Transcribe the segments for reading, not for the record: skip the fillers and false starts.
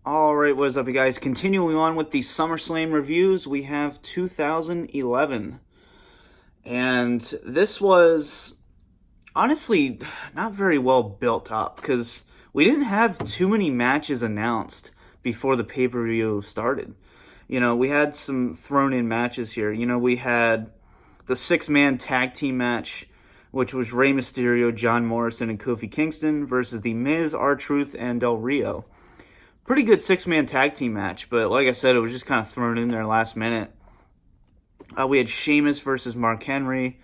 Alright, what is up, you guys? Continuing on with the Summerslam reviews, we have 2011. And this was honestly not very well built up because we didn't have too many matches announced before the pay-per-view started. We had some thrown-in matches here. We had the six-man tag team match, which was Rey Mysterio, John Morrison, and Kofi Kingston versus The Miz, R-Truth, and Del Rio. Pretty good six-man tag team match, but like I said, it was just kind of thrown in there last minute. We had Sheamus versus Mark Henry,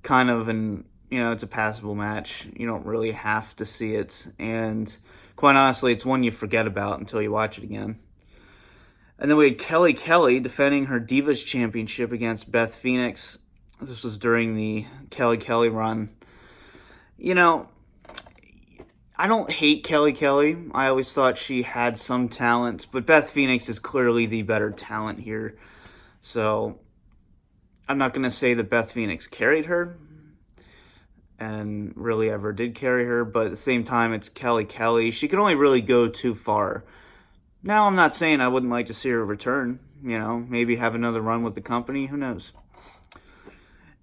kind of it's a passable match. You don't really have to see it, and quite honestly, it's one you forget about until you watch it again. And then we had Kelly defending her Divas Championship against Beth Phoenix. This was during the Kelly run. I don't hate Kelly. I always thought she had some talent, but Beth Phoenix is clearly the better talent here. So I'm not going to say that Beth Phoenix carried her and really ever did carry her, but at the same time, it's Kelly. She can only really go too far. Now, I'm not saying I wouldn't like to see her return, maybe have another run with the company, who knows.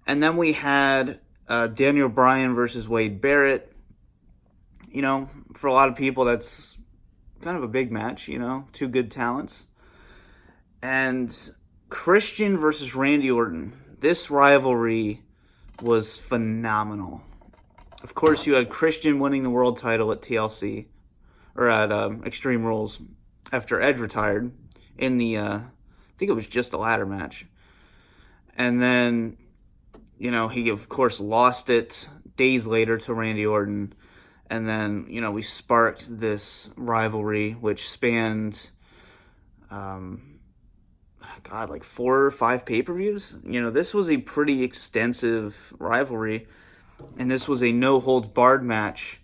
And then we had Daniel Bryan versus Wade Barrett. For a lot of people, that's kind of a big match, two good talents. And Christian versus Randy Orton. This rivalry was phenomenal. Of course, you had Christian winning the world title at TLC, or at Extreme Rules, after Edge retired in the, I think it was just a ladder match. And then, he, of course, lost it days later to Randy Orton. And then, we sparked this rivalry, which spanned, like 4 or 5 pay-per-views. This was a pretty extensive rivalry, and this was a no-holds-barred match,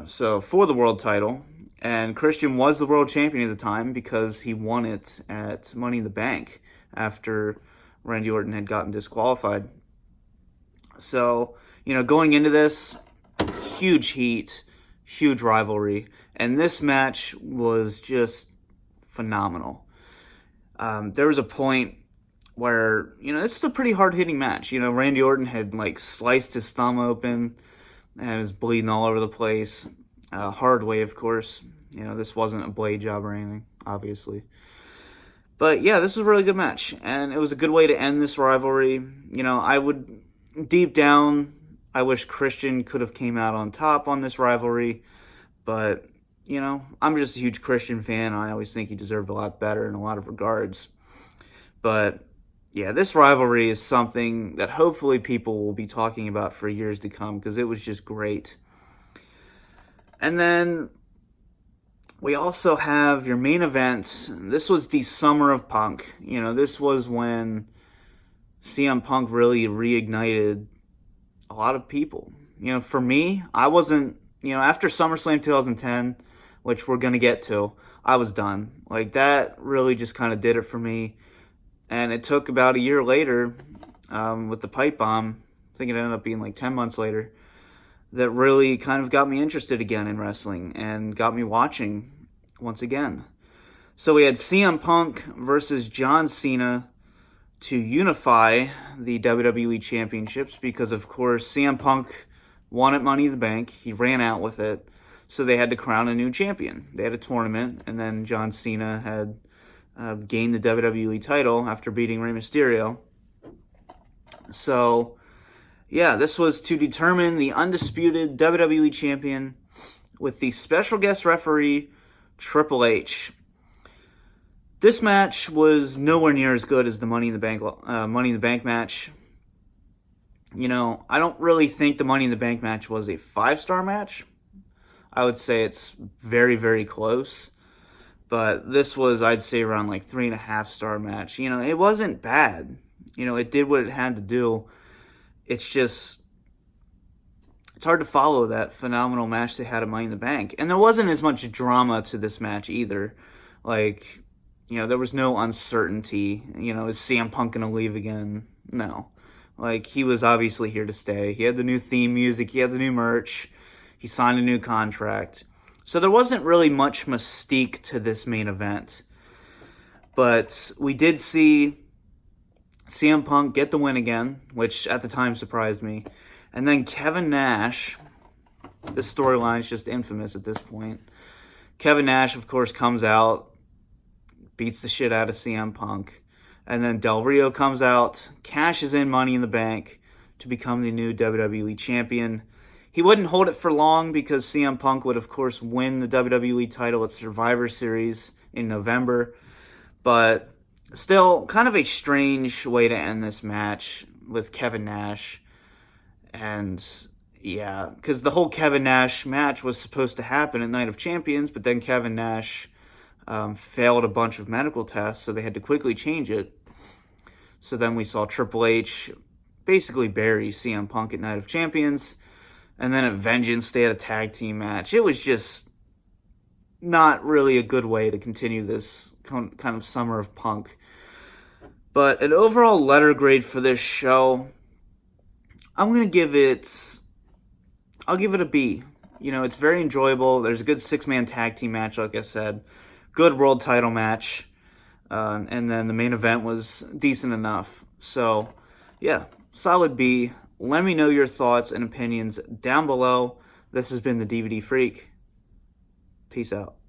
so for the world title. And Christian was the world champion at the time because he won it at Money in the Bank after Randy Orton had gotten disqualified. So, going into this, huge heat, huge rivalry, and this match was just phenomenal. There was a point where, this is a pretty hard-hitting match. Randy Orton had, sliced his thumb open and was bleeding all over the place. Hard way, of course. This wasn't a blade job or anything, obviously. But, yeah, this was a really good match, and it was a good way to end this rivalry. Deep down, I wish Christian could have came out on top on this rivalry, but, I'm just a huge Christian fan. I always think he deserved a lot better in a lot of regards. But, yeah, this rivalry is something that hopefully people will be talking about for years to come because it was just great. And then we also have your main event. This was the Summer of Punk. This was when CM Punk really reignited a lot of people. For me, I wasn't, after SummerSlam 2010, which we're going to get to, I was done. That really just kind of did it for me. And it took about a year later, with the pipe bomb, I think it ended up being 10 months later, that really kind of got me interested again in wrestling and got me watching once again. So we had CM Punk versus John Cena to unify the WWE Championships because, of course, CM Punk won at Money in the Bank. He ran out with it, so they had to crown a new champion. They had a tournament, and then John Cena had gained the WWE title after beating Rey Mysterio. So, yeah, this was to determine the undisputed WWE champion with the special guest referee, Triple H. This match was nowhere near as good as the Money in the Bank match. I don't really think the Money in the Bank match was a 5-star match. I would say it's very, very close. But this was, I'd say, around 3.5-star match. It wasn't bad. It did what it had to do. It's just, it's hard to follow that phenomenal match they had at Money in the Bank. And there wasn't as much drama to this match either. There was no uncertainty. Is CM Punk going to leave again? No. He was obviously here to stay. He had the new theme music. He had the new merch. He signed a new contract. So there wasn't really much mystique to this main event. But we did see CM Punk get the win again, which at the time surprised me. And then Kevin Nash, this storyline is just infamous at this point. Kevin Nash, of course, comes out, beats the shit out of CM Punk. And then Del Rio comes out, cashes in Money in the Bank to become the new WWE Champion. He wouldn't hold it for long because CM Punk would, of course, win the WWE title at Survivor Series in November. But still, kind of a strange way to end this match with Kevin Nash. And yeah, because the whole Kevin Nash match was supposed to happen at Night of Champions, but then Kevin Nash failed a bunch of medical tests, so they had to quickly change it. So then we saw Triple H basically bury CM Punk at Night of Champions. And then at Vengeance, they had a tag team match. It was just not really a good way to continue this kind of Summer of Punk. But an overall letter grade for this show, I'll give it a B. You know, it's very enjoyable. There's a good 6-man tag team match, like I said. Good world title match. And then the main event was decent enough. So, yeah, solid B. Let me know your thoughts and opinions down below. This has been the DVD Freak. Peace out.